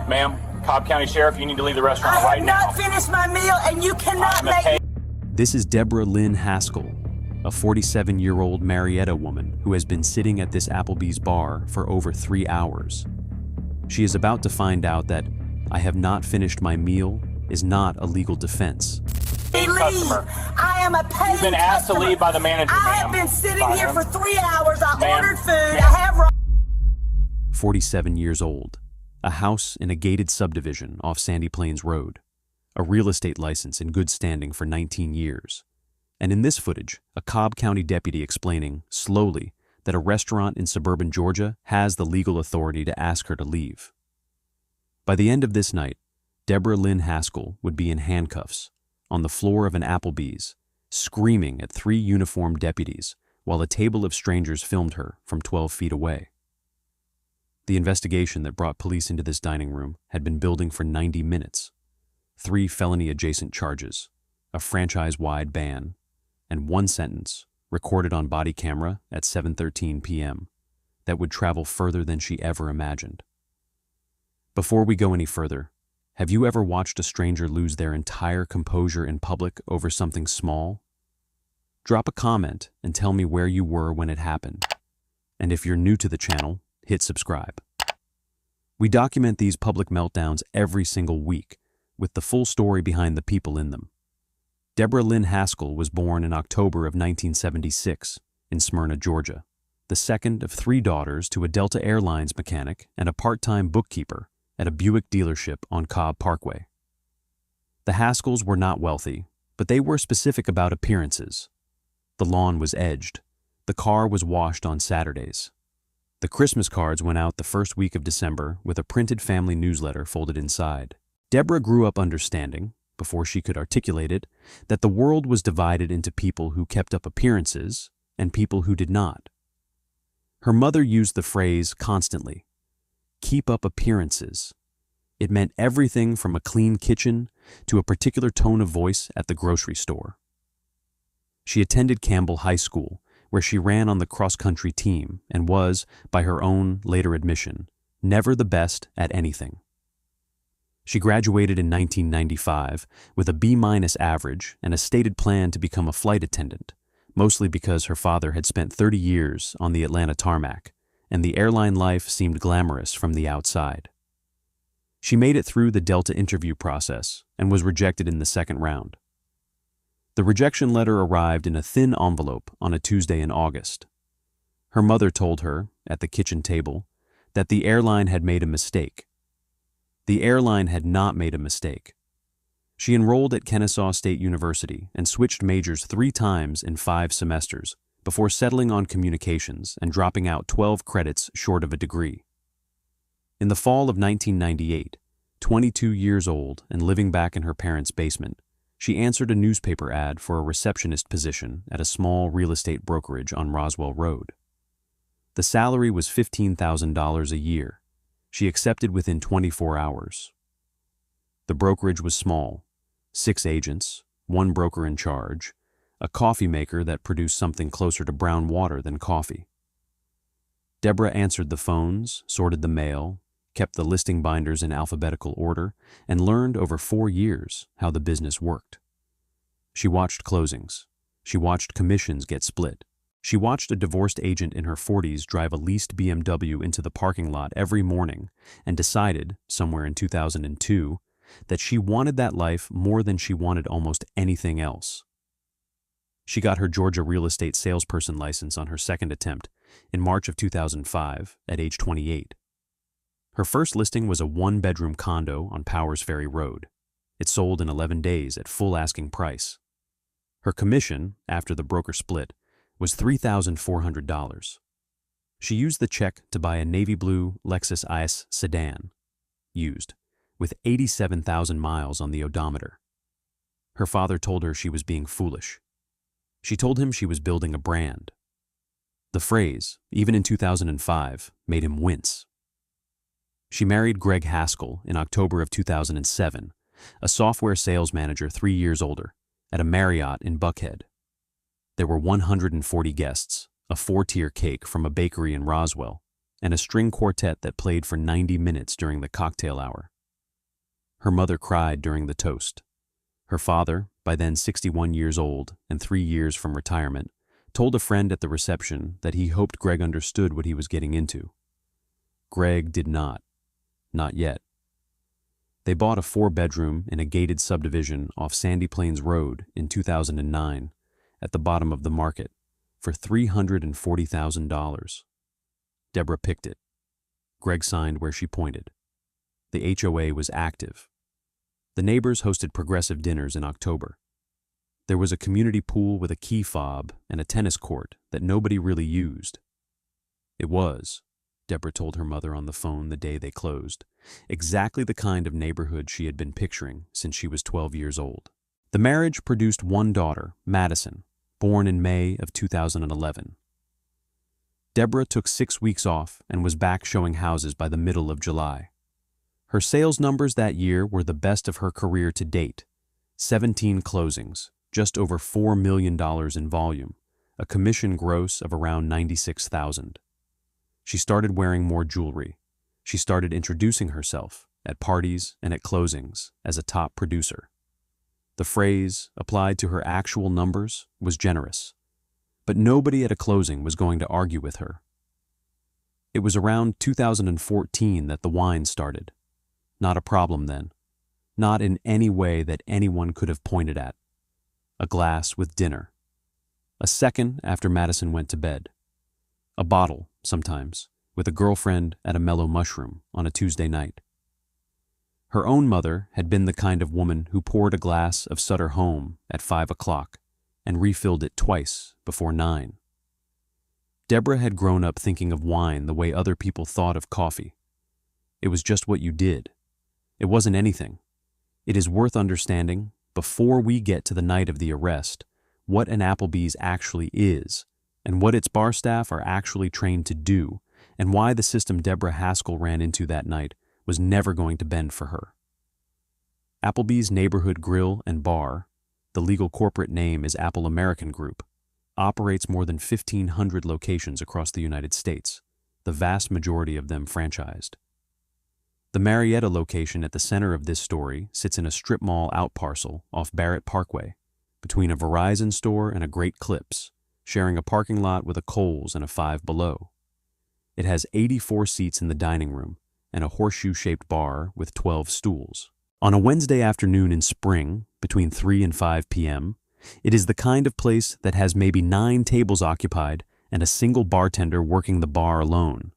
Ma'am, Cobb County Sheriff, you need to leave the restaurant right now. I have not finished my meal, and you cannot make... This is Deborah Lynn Haskell, a 47-year-old Marietta woman who has been sitting at this Applebee's bar for over 3 hours. She is about to find out that "I have not finished my meal" is not a legal defense. Customer. I am a paying You've been asked customer. to leave by the manager, I have ma'am. been sitting here for 3 hours. I Ma'am. ordered food. I have... 47 years old, a house in a gated subdivision off Sandy Plains Road, a real estate license in good standing for 19 years. And in this footage, a Cobb County deputy explaining, slowly, that a restaurant in suburban Georgia has the legal authority to ask her to leave. By the end of this night, Deborah Lynn Haskell would be in handcuffs, on the floor of an Applebee's, screaming at 3 uniformed deputies while a table of strangers filmed her from 12 feet away. The investigation that brought police into this dining room had been building for 90 minutes. 3 felony-adjacent charges, a franchise-wide ban, and 1 sentence, recorded on body camera at 7:13 p.m., that would travel further than she ever imagined. Before we go any further, have you ever watched a stranger lose their entire composure in public over something small? Drop a comment and tell me where you were when it happened. And if you're new to the channel, hit subscribe. We document these public meltdowns every single week, with the full story behind the people in them. Deborah Lynn Haskell was born in October of 1976 in Smyrna, Georgia, the second of 3 daughters to a Delta Airlines mechanic and a part-time bookkeeper at a Buick dealership on Cobb Parkway. The Haskells were not wealthy, but they were specific about appearances. The lawn was edged. The car was washed on Saturdays. The Christmas cards went out the first week of December with a printed family newsletter folded inside. Deborah grew up understanding, before she could articulate it, that the world was divided into people who kept up appearances and people who did not. Her mother used the phrase constantly, "keep up appearances." It meant everything from a clean kitchen to a particular tone of voice at the grocery store. She attended Campbell High School, where she ran on the cross-country team and was, by her own later admission, never the best at anything. She graduated in 1995 with a B- average and a stated plan to become a flight attendant, mostly because her father had spent 30 years on the Atlanta tarmac, and the airline life seemed glamorous from the outside. She made it through the Delta interview process and was rejected in the second round. The rejection letter arrived in a thin envelope on a Tuesday in August. Her mother told her, at the kitchen table, that the airline had made a mistake. The airline had not made a mistake. She enrolled at Kennesaw State University and switched majors 3 times in 5 semesters before settling on communications and dropping out 12 credits short of a degree. In the fall of 1998, 22 years old and living back in her parents' basement, she answered a newspaper ad for a receptionist position at a small real estate brokerage on Roswell Road. The salary was $15,000 a year. She accepted within 24 hours. The brokerage was small, 6 agents, 1 broker in charge, a coffee maker that produced something closer to brown water than coffee. Deborah answered the phones, sorted the mail, kept the listing binders in alphabetical order, and learned over 4 years how the business worked. She watched closings. She watched commissions get split. She watched a divorced agent in her 40s drive a leased BMW into the parking lot every morning and decided, somewhere in 2002, that she wanted that life more than she wanted almost anything else. She got her Georgia real estate salesperson license on her second attempt in March of 2005 at age 28. Her first listing was a 1-bedroom condo on Powers Ferry Road. It sold in 11 days at full asking price. Her commission, after the broker split, was $3,400. She used the check to buy a navy blue Lexus IS sedan, used, with 87,000 miles on the odometer. Her father told her she was being foolish. She told him she was building a brand. The phrase, even in 2005, made him wince. She married Greg Haskell in October of 2007, a software sales manager 3 years older, at a Marriott in Buckhead. There were 140 guests, a 4-tier cake from a bakery in Roswell, and a string quartet that played for 90 minutes during the cocktail hour. Her mother cried during the toast. Her father, by then 61 years old and 3 years from retirement, told a friend at the reception that he hoped Greg understood what he was getting into. Greg did not. Not yet. They bought a 4-bedroom in a gated subdivision off Sandy Plains Road in 2009 at the bottom of the market for $340,000. Deborah picked it. Greg signed where she pointed. The HOA was active. The neighbors hosted progressive dinners in October. There was a community pool with a key fob and a tennis court that nobody really used. It was, Deborah told her mother on the phone the day they closed, exactly the kind of neighborhood she had been picturing since she was 12 years old. The marriage produced one daughter, Madison, born in May of 2011. Deborah took 6 weeks off and was back showing houses by the middle of July. Her sales numbers that year were the best of her career to date. 17 closings, just over $4 million in volume, a commission gross of around $96,000. She started wearing more jewelry. She started introducing herself at parties and at closings as a top producer. The phrase, applied to her actual numbers, was generous, but nobody at a closing was going to argue with her. It was around 2014 that the wine started. Not a problem then. Not in any way that anyone could have pointed at. A glass with dinner. A second after Madison went to bed. A bottle, sometimes, with a girlfriend at a Mellow Mushroom on a Tuesday night. Her own mother had been the kind of woman who poured a glass of Sutter Home at 5 o'clock and refilled it twice before 9. Deborah had grown up thinking of wine the way other people thought of coffee. It was just what you did. It wasn't anything. It is worth understanding, before we get to the night of the arrest, what an Applebee's actually is, and what its bar staff are actually trained to do, and why the system Deborah Haskell ran into that night was never going to bend for her. Applebee's Neighborhood Grill and Bar, the legal corporate name is Apple American Group, operates more than 1,500 locations across the United States, the vast majority of them franchised. The Marietta location at the center of this story sits in a strip mall outparcel off Barrett Parkway, between a Verizon store and a Great Clips, sharing a parking lot with a Kohl's and a Five Below. It has 84 seats in the dining room and a horseshoe-shaped bar with 12 stools. On a Wednesday afternoon in spring, between 3 and 5 p.m., it is the kind of place that has maybe 9 tables occupied and a single bartender working the bar alone.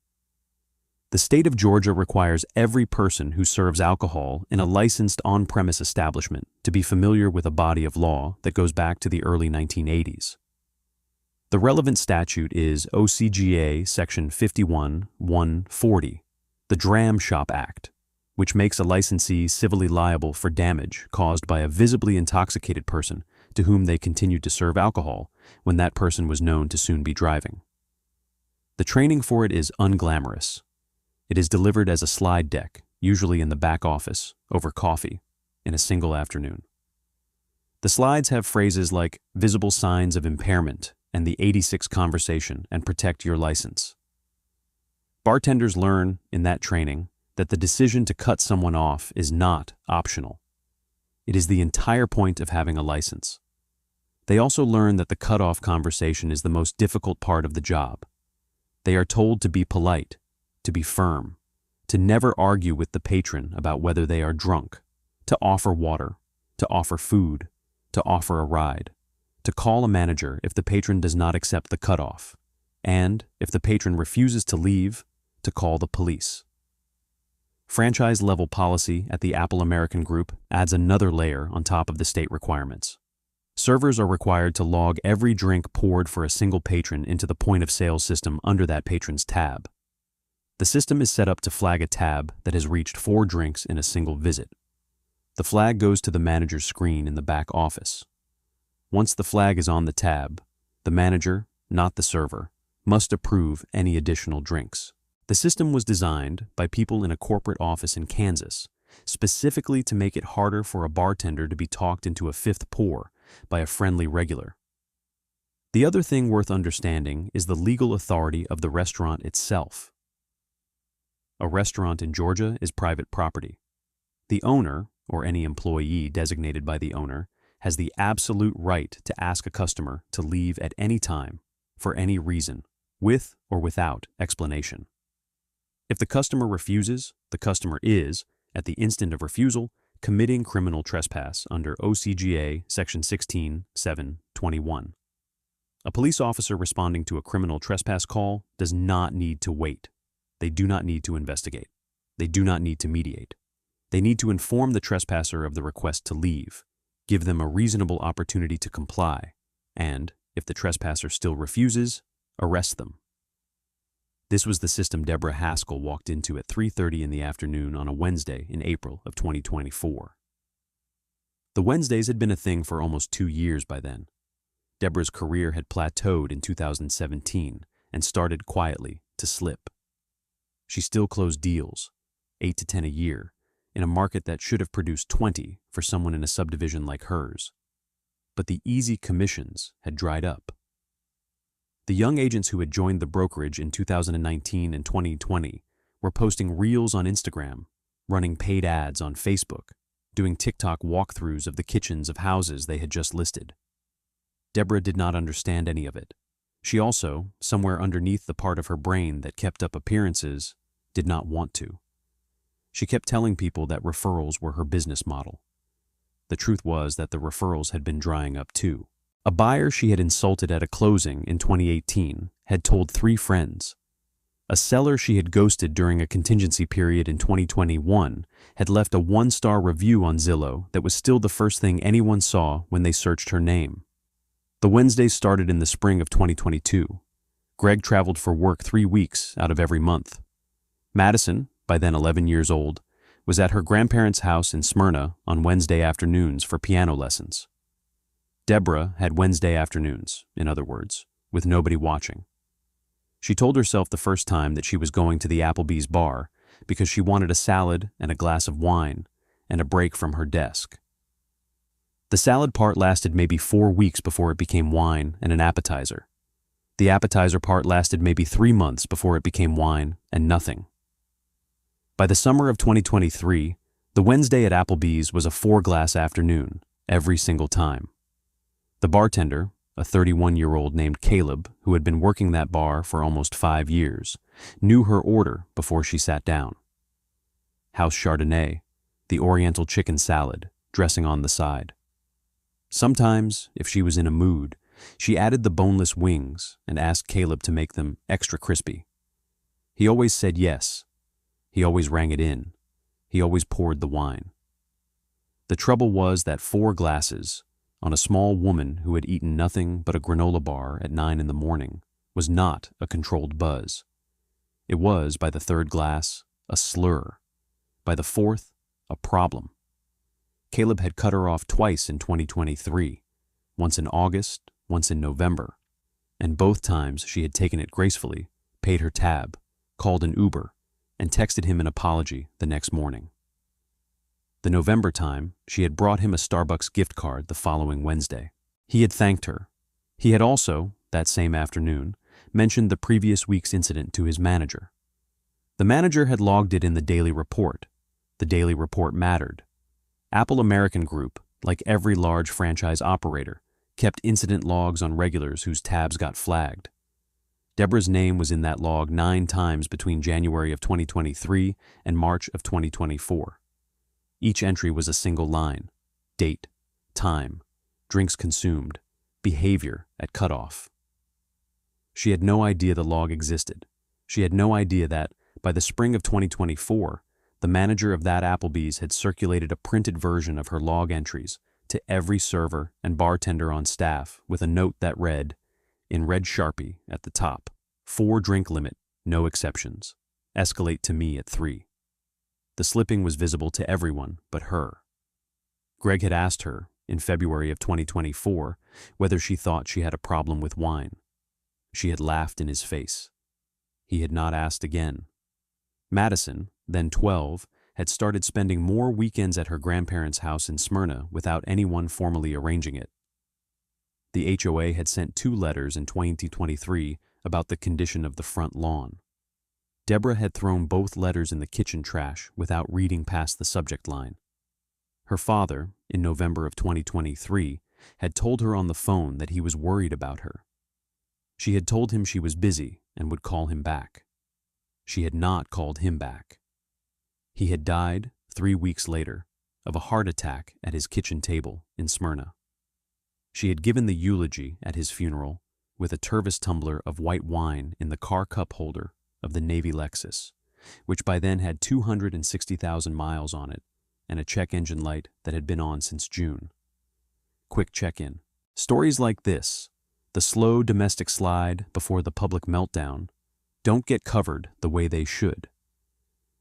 The state of Georgia requires every person who serves alcohol in a licensed on-premise establishment to be familiar with a body of law that goes back to the early 1980s. The relevant statute is OCGA Section 51-140, the Dram Shop Act, which makes a licensee civilly liable for damage caused by a visibly intoxicated person to whom they continued to serve alcohol when that person was known to soon be driving. The training for it is unglamorous. It is delivered as a slide deck, usually in the back office, over coffee, in a single afternoon. The slides have phrases like visible signs of impairment and the 86 conversation and protect your license. Bartenders learn, in that training, that the decision to cut someone off is not optional. It is the entire point of having a license. They also learn that the cutoff conversation is the most difficult part of the job. They are told to be polite, to be firm, to never argue with the patron about whether they are drunk, to offer water, to offer food, to offer a ride, to call a manager if the patron does not accept the cutoff, and, if the patron refuses to leave, to call the police. Franchise-level policy at the Apple American Group adds another layer on top of the state requirements. Servers are required to log every drink poured for a single patron into the point-of-sale system under that patron's tab. The system is set up to flag a tab that has reached 4 drinks in a single visit. The flag goes to the manager's screen in the back office. Once the flag is on the tab, the manager, not the server, must approve any additional drinks. The system was designed by people in a corporate office in Kansas, specifically to make it harder for a bartender to be talked into a 5th pour by a friendly regular. The other thing worth understanding is the legal authority of the restaurant itself. A restaurant in Georgia is private property. The owner, or any employee designated by the owner, has the absolute right to ask a customer to leave at any time, for any reason, with or without explanation. If the customer refuses, the customer is, at the instant of refusal, committing criminal trespass under OCGA Section 16-7-21. A police officer responding to a criminal trespass call does not need to wait. They do not need to investigate. They do not need to mediate. They need to inform the trespasser of the request to leave, give them a reasonable opportunity to comply, and, if the trespasser still refuses, arrest them. This was the system Deborah Haskell walked into at 3:30 in the afternoon on a Wednesday in April of 2024. The Wednesdays had been a thing for almost 2 years by then. Deborah's career had plateaued in 2017 and started quietly to slip. She still closed deals, 8 to 10 a year, in a market that should have produced 20 for someone in a subdivision like hers. But the easy commissions had dried up. The young agents who had joined the brokerage in 2019 and 2020 were posting reels on Instagram, running paid ads on Facebook, doing TikTok walkthroughs of the kitchens of houses they had just listed. Deborah did not understand any of it. She also, somewhere underneath the part of her brain that kept up appearances, did not want to. She kept telling people that referrals were her business model. The truth was that the referrals had been drying up too. A buyer she had insulted at a closing in 2018 had told 3 friends. A seller she had ghosted during a contingency period in 2021 had left a 1-star review on Zillow that was still the first thing anyone saw when they searched her name. The Wednesdays started in the spring of 2022. Greg traveled for work 3 weeks out of every month. Madison, by then 11 years old, was at her grandparents' house in Smyrna on Wednesday afternoons for piano lessons. Deborah had Wednesday afternoons, in other words, with nobody watching. She told herself the first time that she was going to the Applebee's bar because she wanted a salad and a glass of wine and a break from her desk. The salad part lasted maybe 4 weeks before it became wine and an appetizer. The appetizer part lasted maybe 3 months before it became wine and nothing. By the summer of 2023, the Wednesday at Applebee's was a 4-glass afternoon, every single time. The bartender, a 31-year-old named Caleb, who had been working that bar for almost 5 years, knew her order before she sat down. House Chardonnay, the Oriental chicken salad, dressing on the side. Sometimes, if she was in a mood, she added the boneless wings and asked Caleb to make them extra crispy. He always said yes. He always rang it in. He always poured the wine. The trouble was that 4 glasses, on a small woman who had eaten nothing but a granola bar at 9 in the morning, was not a controlled buzz. It was, by the 3rd glass, a slur. By the 4th, a problem. Caleb had cut her off twice in 2023, once in August, once in November, and both times she had taken it gracefully, paid her tab, called an Uber, and texted him an apology the next morning. The November time, she had brought him a Starbucks gift card the following Wednesday. He had thanked her. He had also, that same afternoon, mentioned the previous week's incident to his manager. The manager had logged it in the daily report. The daily report mattered. Apple American Group, like every large franchise operator, kept incident logs on regulars whose tabs got flagged. Deborah's name was in that log 9 times between January of 2023 and March of 2024. Each entry was a single line: date, time, drinks consumed, behavior at cutoff. She had no idea the log existed. She had no idea that, by the spring of 2024, the manager of that Applebee's had circulated a printed version of her log entries to every server and bartender on staff with a note that read, in red Sharpie at the top, 4 drink limit, no exceptions. Escalate to me at 3. The slipping was visible to everyone but her. Greg had asked her, in February of 2024, whether she thought she had a problem with wine. She had laughed in his face. He had not asked again. Madison, then 12, had started spending more weekends at her grandparents' house in Smyrna without anyone formally arranging it. The HOA had sent 2 letters in 2023 about the condition of the front lawn. Deborah had thrown both letters in the kitchen trash without reading past the subject line. Her father, in November of 2023, had told her on the phone that he was worried about her. She had told him she was busy and would call him back. She had not called him back. He had died 3 weeks later of a heart attack at his kitchen table in Smyrna. She had given the eulogy at his funeral with a Tervis tumbler of white wine in the car cup holder of the Navy Lexus, which by then had 260,000 miles on it and a check engine light that had been on since June. Quick check-in. Stories like this, the slow domestic slide before the public meltdown, don't get covered the way they should.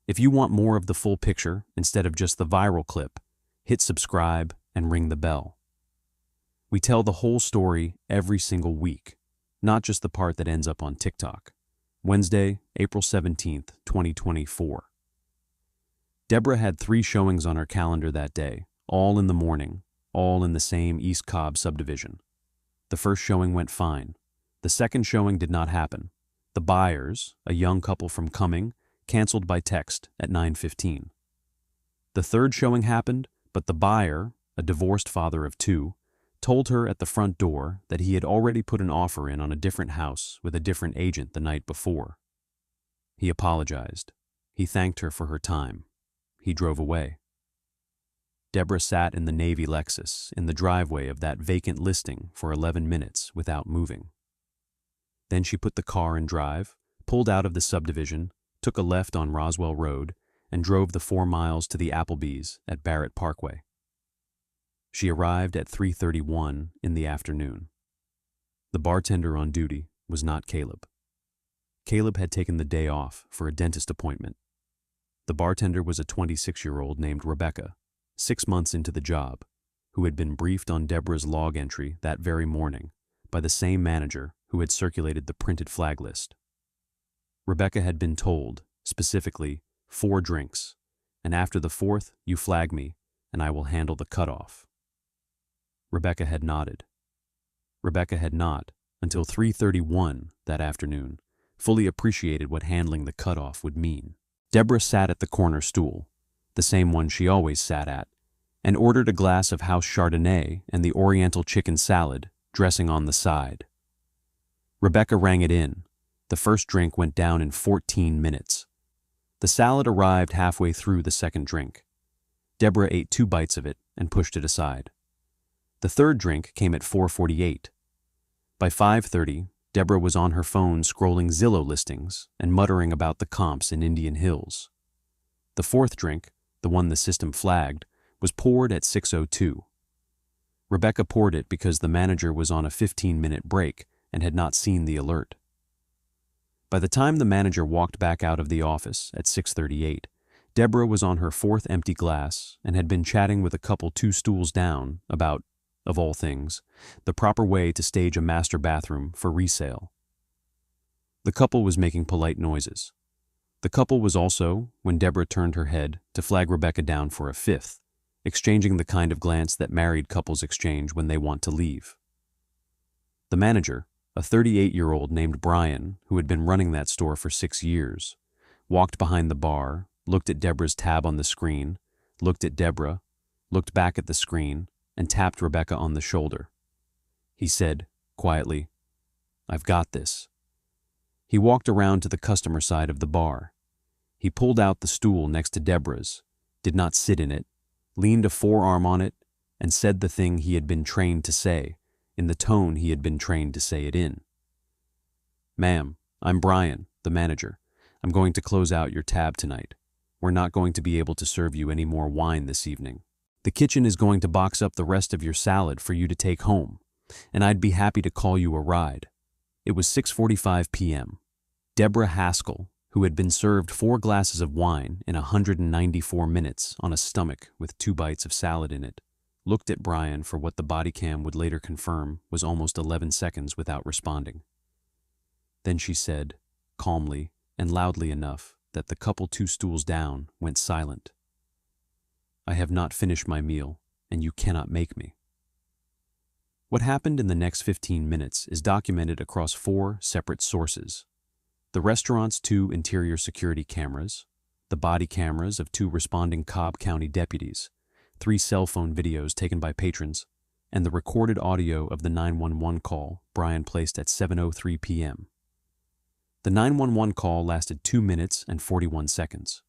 If you want more of the full picture instead of just the viral clip, hit subscribe and ring the bell. We tell the whole story every single week, not just the part that ends up on TikTok. Wednesday, April 17th, 2024. Deborah had 3 showings on her calendar that day, all in the morning, all in the same East Cobb subdivision. The first showing went fine. The second showing did not happen. The buyers, a young couple from Cumming, canceled by text at 9:15. The third showing happened, but the buyer, a divorced father of 2, told her at the front door that he had already put an offer in on a different house with a different agent the night before. He apologized. He thanked her for her time. He drove away. Deborah sat in the Navy Lexus in the driveway of that vacant listing for 11 minutes without moving. Then she put the car in drive, pulled out of the subdivision, took a left on Roswell Road, and drove the 4 miles to the Applebee's at Barrett Parkway. She arrived at 3:31 in the afternoon. The bartender on duty was not Caleb. Caleb had taken the day off for a dentist appointment. The bartender was a 26-year-old named Rebecca, 6 months into the job, who had been briefed on Deborah's log entry that very morning by the same manager who had circulated the printed flag list. Rebecca had been told, specifically, 4 drinks, and after the 4th, you flag me, and I will handle the cutoff. Rebecca had nodded. Rebecca had not, until 3:31 that afternoon, fully appreciated what handling the cutoff would mean. Deborah sat at the corner stool, the same one she always sat at, and ordered a glass of house Chardonnay and the Oriental chicken salad, dressing on the side. Rebecca rang it in. The first drink went down in 14 minutes. The salad arrived halfway through the second drink. Deborah ate 2 bites of it and pushed it aside. The third drink came at 4:48. By 5:30, Deborah was on her phone scrolling Zillow listings and muttering about the comps in Indian Hills. The 4th drink, the one the system flagged, was poured at 6:02. Rebecca poured it because the manager was on a 15-minute break and had not seen the alert. By the time the manager walked back out of the office at 6:38, Deborah was on her 4th empty glass and had been chatting with a couple 2 stools down about, of all things, the proper way to stage a master bathroom for resale. The couple was making polite noises. The couple was also, when Deborah turned her head to flag Rebecca down for a 5th, exchanging the kind of glance that married couples exchange when they want to leave. The manager, a 38-year-old named Brian, who had been running that store for 6 years, walked behind the bar, looked at Deborah's tab on the screen, looked at Deborah, looked back at the screen, and tapped Rebecca on the shoulder. He said, quietly, "I've got this." He walked around to the customer side of the bar. He pulled out the stool next to Deborah's, did not sit in it, leaned a forearm on it, and said the thing he had been trained to say, in the tone he had been trained to say it in. "Ma'am, I'm Brian, the manager. I'm going to close out your tab tonight. We're not going to be able to serve you any more wine this evening. The kitchen is going to box up the rest of your salad for you to take home, and I'd be happy to call you a ride." It was 6:45 p.m. Deborah Haskell, who had been served 4 glasses of wine in 194 minutes on a stomach with 2 bites of salad in it, looked at Brian for what the body cam would later confirm was almost 11 seconds without responding. Then she said, calmly and loudly enough that the couple 2 stools down went silent, "I have not finished my meal, and you cannot make me." What happened in the next 15 minutes is documented across 4 separate sources. The restaurant's 2 interior security cameras, the body cameras of 2 responding Cobb County deputies, 3 cell phone videos taken by patrons, and the recorded audio of the 911 call Brian placed at 7:03 p.m. The 911 call lasted 2 minutes and 41 seconds.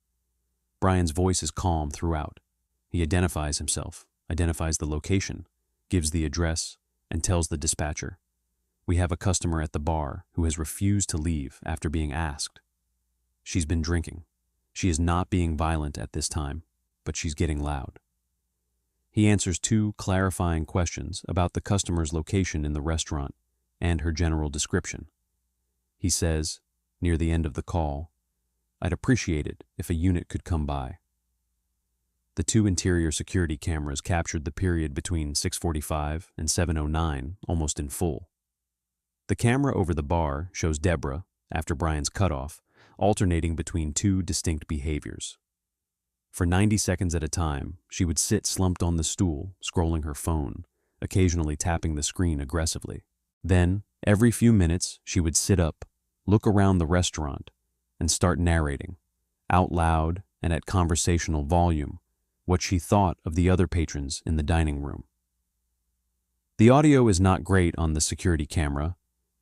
Brian's voice is calm throughout. He identifies himself, identifies the location, gives the address, and tells the dispatcher, "We have a customer at the bar who has refused to leave after being asked. She's been drinking. She is not being violent at this time, but she's getting loud." He answers 2 clarifying questions about the customer's location in the restaurant and her general description. He says, near the end of the call, "I'd appreciate it if a unit could come by." The 2 interior security cameras captured the period between 6:45 and 7:09 almost in full. The camera over the bar shows Deborah, after Brian's cutoff, alternating between 2 distinct behaviors. For 90 seconds at a time, she would sit slumped on the stool, scrolling her phone, occasionally tapping the screen aggressively. Then, every few minutes, she would sit up, look around the restaurant, and start narrating, out loud and at conversational volume, what she thought of the other patrons in the dining room. The audio is not great on the security camera,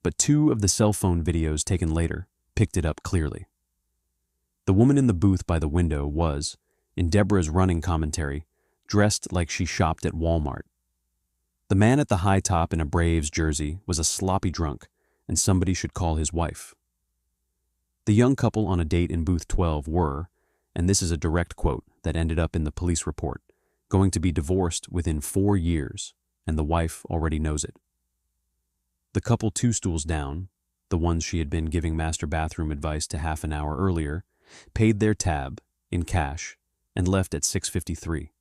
but 2 of the cell phone videos taken later picked it up clearly. The woman in the booth by the window was, in Deborah's running commentary, dressed like she shopped at Walmart. The man at the high top in a Braves jersey was a sloppy drunk, and somebody should call his wife. The young couple on a date in booth 12 were, and this is a direct quote that ended up in the police report, going to be divorced within 4 years, and the wife already knows it. The couple 2 stools down, the ones she had been giving master bathroom advice to half an hour earlier, paid their tab, in cash, and left at 6:53.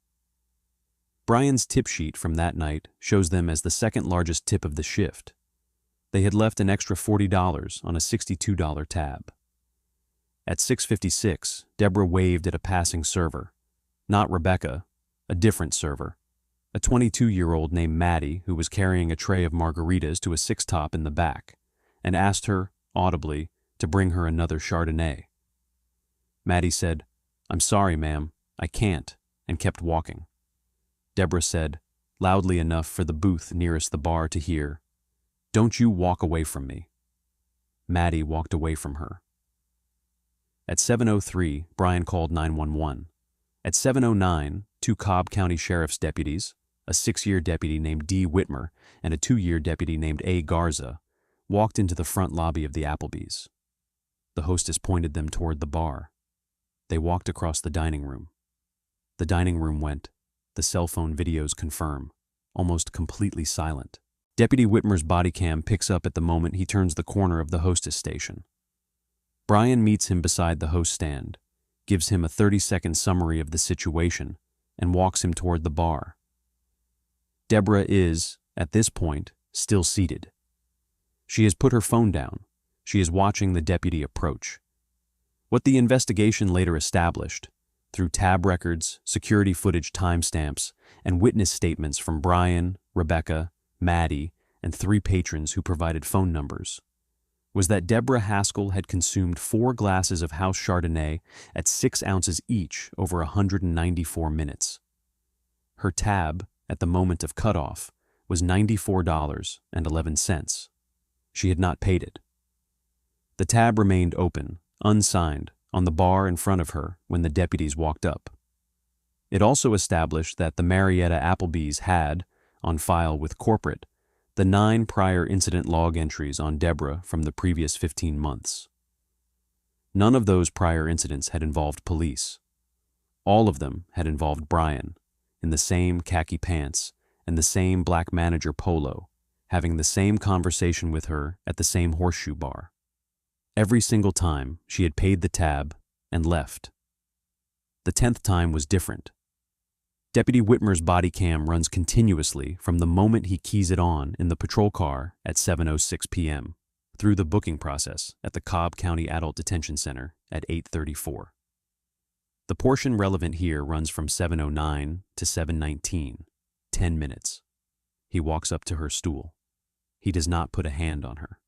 Brian's tip sheet from that night shows them as the second largest tip of the shift. They had left an extra $40 on a $62 tab. At 6:56, Deborah waved at a passing server. Not Rebecca, a different server. A 22-year-old named Maddie who was carrying a tray of margaritas to a 6-top in the back, and asked her, audibly, to bring her another Chardonnay. Maddie said, "I'm sorry, ma'am, I can't," and kept walking. Deborah said, loudly enough for the booth nearest the bar to hear, "Don't you walk away from me." Maddie walked away from her. At 7:03, Brian called 911. At 7:09, 2 Cobb County Sheriff's deputies, a 6-year deputy named D. Whitmer and a 2-year deputy named A. Garza, walked into the front lobby of the Applebee's. The hostess pointed them toward the bar. They walked across the dining room. The dining room went, the cell phone videos confirm, almost completely silent. Deputy Whitmer's body cam picks up at the moment he turns the corner of the hostess station. Brian meets him beside the host stand, gives him a 30-second summary of the situation, and walks him toward the bar. Deborah is, at this point, still seated. She has put her phone down. She is watching the deputy approach. What the investigation later established, through tab records, security footage timestamps, and witness statements from Brian, Rebecca, Maddie, and 3 patrons who provided phone numbers, was that Deborah Haskell had consumed 4 glasses of house Chardonnay at 6 ounces each over 194 minutes. Her tab, at the moment of cutoff, was $94.11. She had not paid it. The tab remained open, unsigned, on the bar in front of her when the deputies walked up. It also established that the Marietta Applebees had, on file with corporate, the 9 prior incident log entries on Deborah from the previous 15 months. None of those prior incidents had involved police. All of them had involved Brian, in the same khaki pants and the same black manager polo, having the same conversation with her at the same horseshoe bar. Every single time, she had paid the tab and left. The 10th time was different. Deputy Whitmer's body cam runs continuously from the moment he keys it on in the patrol car at 7:06 p.m. through the booking process at the Cobb County Adult Detention Center at 8:34. The portion relevant here runs from 7:09 to 7:19, 10 minutes. He walks up to her stool. He does not put a hand on her.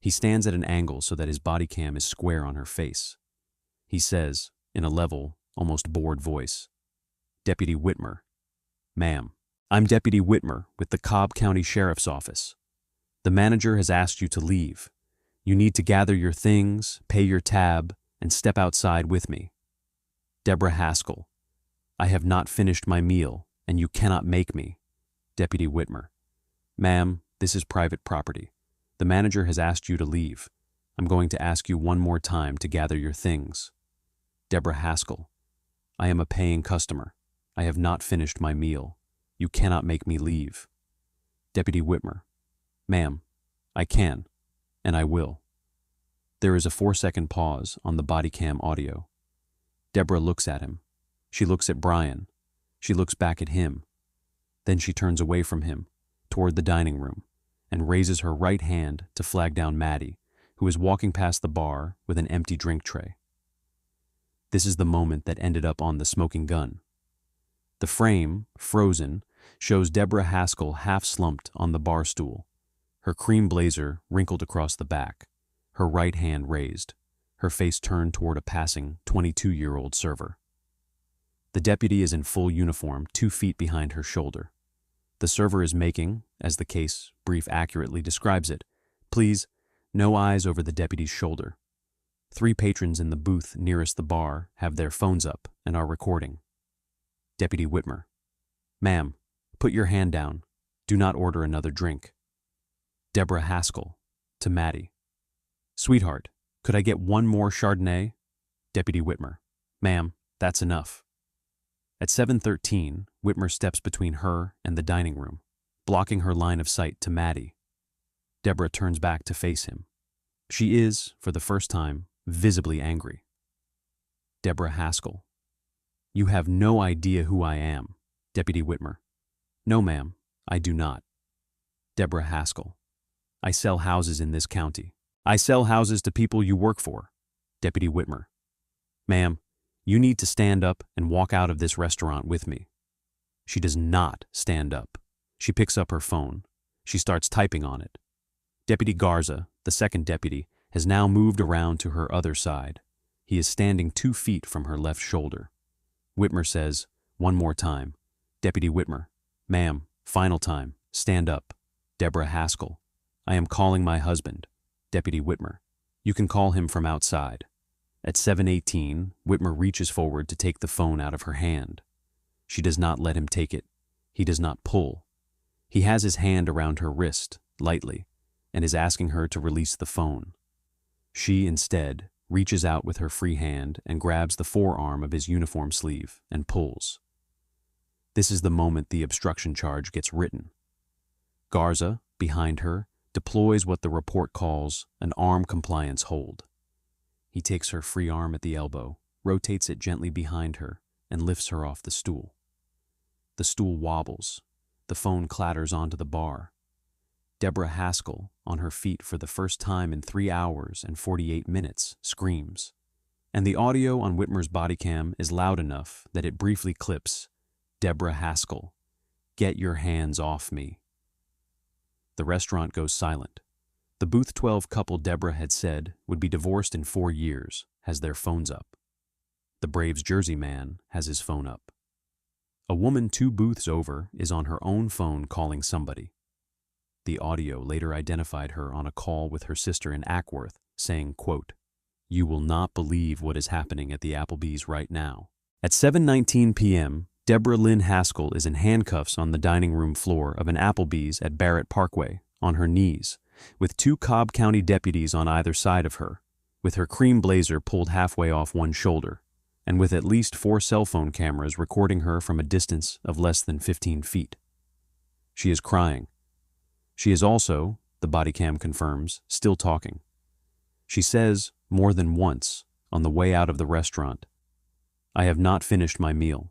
He stands at an angle so that his body cam is square on her face. He says, in a level, almost bored voice, "Deputy Whitmer." "Ma'am, I'm Deputy Whitmer with the Cobb County Sheriff's Office. The manager has asked you to leave. You need to gather your things, pay your tab, and step outside with me." Deborah Haskell: "I have not finished my meal, and you cannot make me." Deputy Whitmer: "Ma'am, this is private property. The manager has asked you to leave. I'm going to ask you one more time to gather your things." Deborah Haskell: "I am a paying customer. I have not finished my meal. You cannot make me leave." Deputy Whitmer: "Ma'am, I can, and I will." There is a 4-second pause on the body cam audio. Deborah looks at him. She looks at Brian. She looks back at him. Then she turns away from him, toward the dining room, and raises her right hand to flag down Maddie, who is walking past the bar with an empty drink tray. This is the moment that ended up on the smoking gun. The frame, frozen, shows Deborah Haskell half slumped on the bar stool, her cream blazer wrinkled across the back, her right hand raised, her face turned toward a passing 22-year-old server. The deputy is in full uniform 2 feet behind her shoulder. The server is making, as the case brief accurately describes it, "Please, no eyes over the deputy's shoulder." 3 patrons in the booth nearest the bar have their phones up and are recording. Deputy Whitmer: "Ma'am, put your hand down. Do not order another drink." Deborah Haskell to Maddie: "Sweetheart, could I get one more Chardonnay?" Deputy Whitmer: "Ma'am, that's enough." At 7:13, Whitmer steps between her and the dining room, blocking her line of sight to Maddie. Deborah turns back to face him. She is, for the first time, visibly angry. Deborah Haskell: "You have no idea who I am." Deputy Whitmer: "No, ma'am, I do not." Deborah Haskell: "I sell houses in this county. I sell houses to people you work for." Deputy Whitmer: "Ma'am, you need to stand up and walk out of this restaurant with me." She does not stand up. She picks up her phone. She starts typing on it. Deputy Garza, the second deputy, has now moved around to her other side. He is standing 2 feet from her left shoulder. Whitmer says, one more time, "Deputy Whitmer, ma'am, final time, stand up." Deborah Haskell: "I am calling my husband." Deputy Whitmer: "You can call him from outside." At 7:18, Whitmer reaches forward to take the phone out of her hand. She does not let him take it. He does not pull. He has his hand around her wrist, lightly, and is asking her to release the phone. She, instead, reaches out with her free hand and grabs the forearm of his uniform sleeve and pulls. This is the moment the obstruction charge gets written. Garza, behind her, deploys what the report calls an arm compliance hold. He takes her free arm at the elbow, rotates it gently behind her, and lifts her off the stool. The stool wobbles. The phone clatters onto the bar. Deborah Haskell, on her feet for the first time in 3 hours and 48 minutes, screams. And the audio on Whitmer's body cam is loud enough that it briefly clips, "Deborah Haskell, get your hands off me." The restaurant goes silent. The Booth 12 couple Deborah had said would be divorced in 4 years has their phones up. The Braves jersey man has his phone up. A woman 2 booths over is on her own phone calling somebody. The audio later identified her on a call with her sister in Ackworth, saying, quote, "You will not believe what is happening at the Applebee's right now." At 7:19 p.m., Deborah Lynn Haskell is in handcuffs on the dining room floor of an Applebee's at Barrett Parkway, on her knees, with 2 Cobb County deputies on either side of her, with her cream blazer pulled halfway off one shoulder, and with at least 4 cell phone cameras recording her from a distance of less than 15 feet. She is crying. She is also, the body cam confirms, still talking. She says, more than once, on the way out of the restaurant, "I have not finished my meal."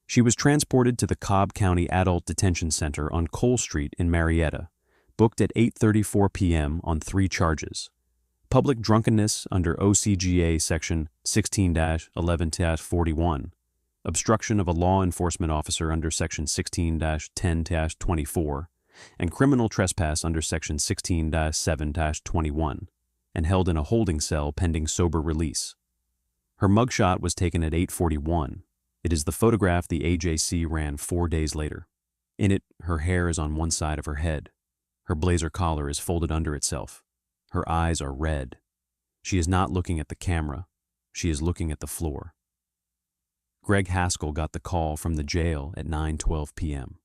She was transported to the Cobb County Adult Detention Center on Cole Street in Marietta, booked at 8:34 p.m. on 3 charges: public drunkenness under OCGA Section 16-11-41, obstruction of a law enforcement officer under Section 16-10-24, and criminal trespass under Section 16-7-21, and held in a holding cell pending sober release. Her mugshot was taken at 8:41. It is the photograph the AJC ran 4 days later. In it, her hair is on one side of her head. Her blazer collar is folded under itself. Her eyes are red. She is not looking at the camera. She is looking at the floor. Greg Haskell got the call from the jail at 9:12 p.m.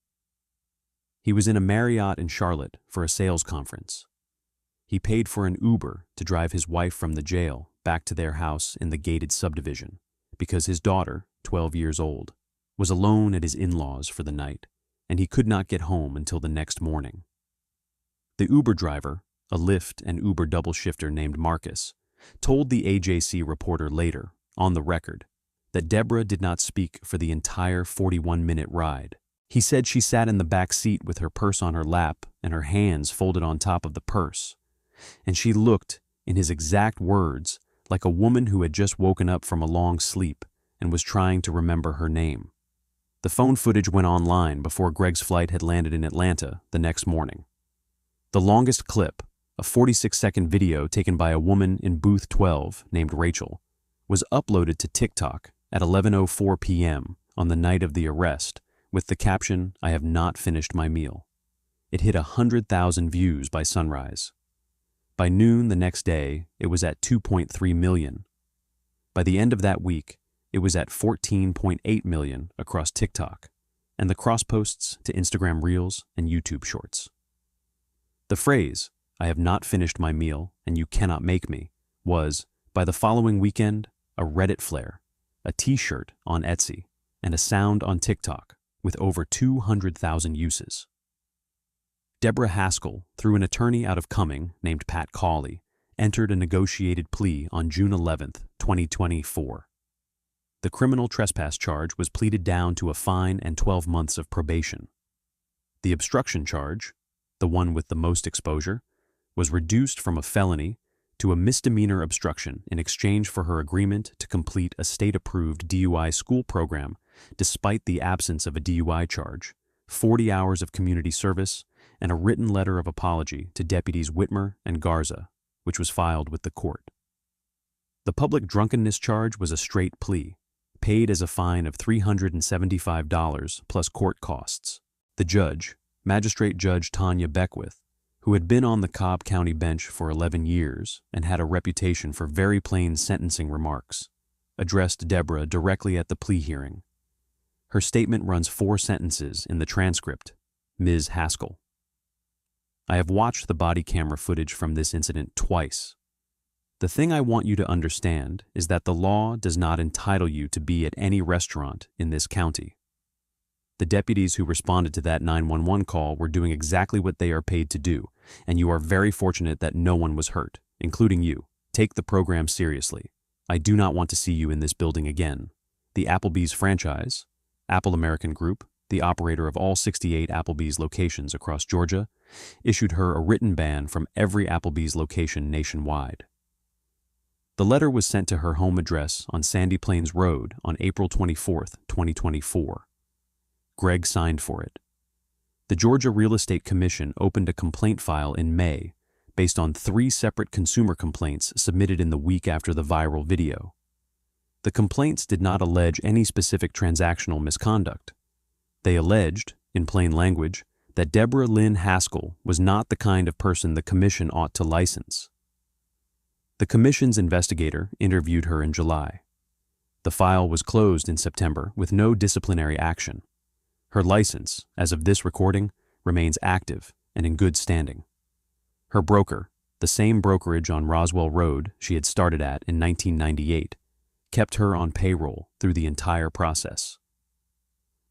He was in a Marietta in Charlotte for a sales conference. He paid for an Uber to drive his wife from the jail back to their house in the gated subdivision because his daughter, 12 years old, was alone at his in-laws for the night, and he could not get home until the next morning. The Uber driver, a Lyft and Uber double shifter named Marcus, told the AJC reporter later, on the record, that Deborah did not speak for the entire 41-minute ride. He said she sat in the back seat with her purse on her lap and her hands folded on top of the purse, and she looked, in his exact words, like a woman who had just woken up from a long sleep and was trying to remember her name. The phone footage went online before Greg's flight had landed in Atlanta the next morning. The longest clip, a 46-second video taken by a woman in booth 12 named Rachel, was uploaded to TikTok at 11:04 p.m. on the night of the arrest with the caption, "I have not finished my meal." It hit 100,000 views by sunrise. By noon the next day, it was at 2.3 million. By the end of that week, it was at 14.8 million across TikTok, and the cross-posts to Instagram Reels and YouTube Shorts. The phrase, "I have not finished my meal and you cannot make me," was, by the following weekend, a Reddit flare, a t-shirt on Etsy, and a sound on TikTok with over 200,000 uses. Deborah Haskell, through an attorney out of Cumming named Pat Cawley, entered a negotiated plea on June 11, 2024. The criminal trespass charge was pleaded down to a fine and 12 months of probation. The obstruction charge, the one with the most exposure, was reduced from a felony to a misdemeanor obstruction in exchange for her agreement to complete a state-approved DUI school program despite the absence of a DUI charge, 40 hours of community service, and a written letter of apology to Deputies Whitmer and Garza, which was filed with the court. The public drunkenness charge was a straight plea, paid as a fine of $375 plus court costs. The judge, Magistrate Judge Tanya Beckwith, who had been on the Cobb County bench for 11 years and had a reputation for very plain sentencing remarks, addressed Deborah directly at the plea hearing. Her statement runs 4 sentences in the transcript. Ms. Haskell: I have watched the body camera footage from this incident twice. The thing I want you to understand is that the law does not entitle you to be at any restaurant in this county. The deputies who responded to that 911 call were doing exactly what they are paid to do, and you are very fortunate that no one was hurt, including you. Take the program seriously. I do not want to see you in this building again. The Applebee's franchise, Apple American Group, the operator of all 68 Applebee's locations across Georgia, issued her a written ban from every Applebee's location nationwide. The letter was sent to her home address on Sandy Plains Road on April 24, 2024. Greg signed for it. The Georgia Real Estate Commission opened a complaint file in May based on 3 separate consumer complaints submitted in the week after the viral video. The complaints did not allege any specific transactional misconduct. They alleged, in plain language, that Deborah Lynn Haskell was not the kind of person the commission ought to license. The commission's investigator interviewed her in July. The file was closed in September with no disciplinary action. Her license, as of this recording, remains active and in good standing. Her broker, the same brokerage on Roswell Road she had started at in 1998, kept her on payroll through the entire process.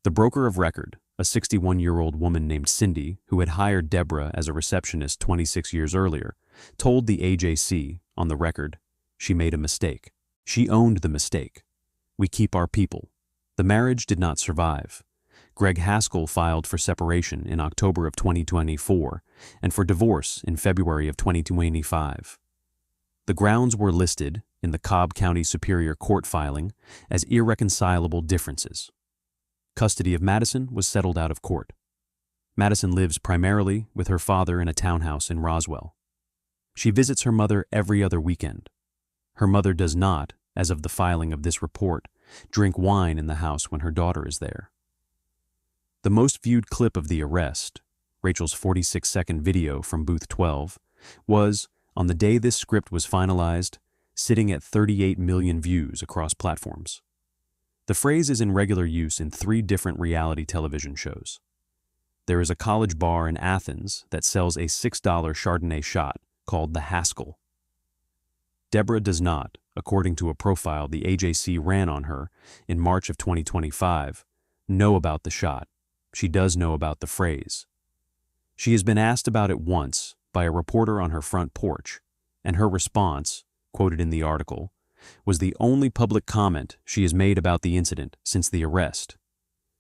The broker of record, a 61-year-old woman named Cindy, who had hired Deborah as a receptionist 26 years earlier, told the AJC, on the record, she made a mistake. She owned the mistake. We keep our people. The marriage did not survive. Greg Haskell filed for separation in October of 2024 and for divorce in February of 2025. The grounds were listed in the Cobb County Superior Court filing as irreconcilable differences. Custody of Madison was settled out of court. Madison lives primarily with her father in a townhouse in Roswell. She visits her mother every other weekend. Her mother does not, as of the filing of this report, drink wine in the house when her daughter is there. The most viewed clip of the arrest, Rachel's 46-second video from Booth 12, was, on the day this script was finalized, sitting at 38 million views across platforms. The phrase is in regular use in 3 different reality television shows. There is a college bar in Athens that sells a $6 Chardonnay shot called the Haskell. Deborah does not, according to a profile the AJC ran on her in March of 2025, know about the shot. She does know about the phrase. She has been asked about it once by a reporter on her front porch, and her response, quoted in the article, was the only public comment she has made about the incident since the arrest.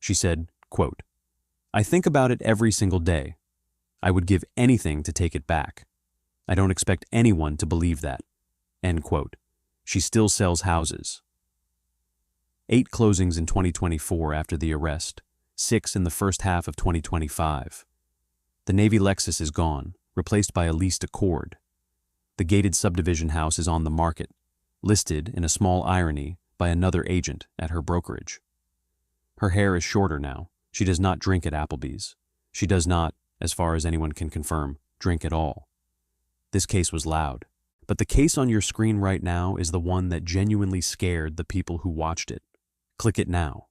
She said, quote, "I think about it every single day. I would give anything to take it back. I don't expect anyone to believe that." End quote. She still sells houses. 8 closings in 2024 after the arrest, 6 in the first half of 2025. The Navy Lexus is gone, replaced by a leased Accord. The gated subdivision house is on the market, listed in a small irony by another agent at her brokerage. Her hair is shorter now. She does not drink at Applebee's. She does not, as far as anyone can confirm, drink at all. This case was loud, but the case on your screen right now is the one that genuinely scared the people who watched it. Click it now.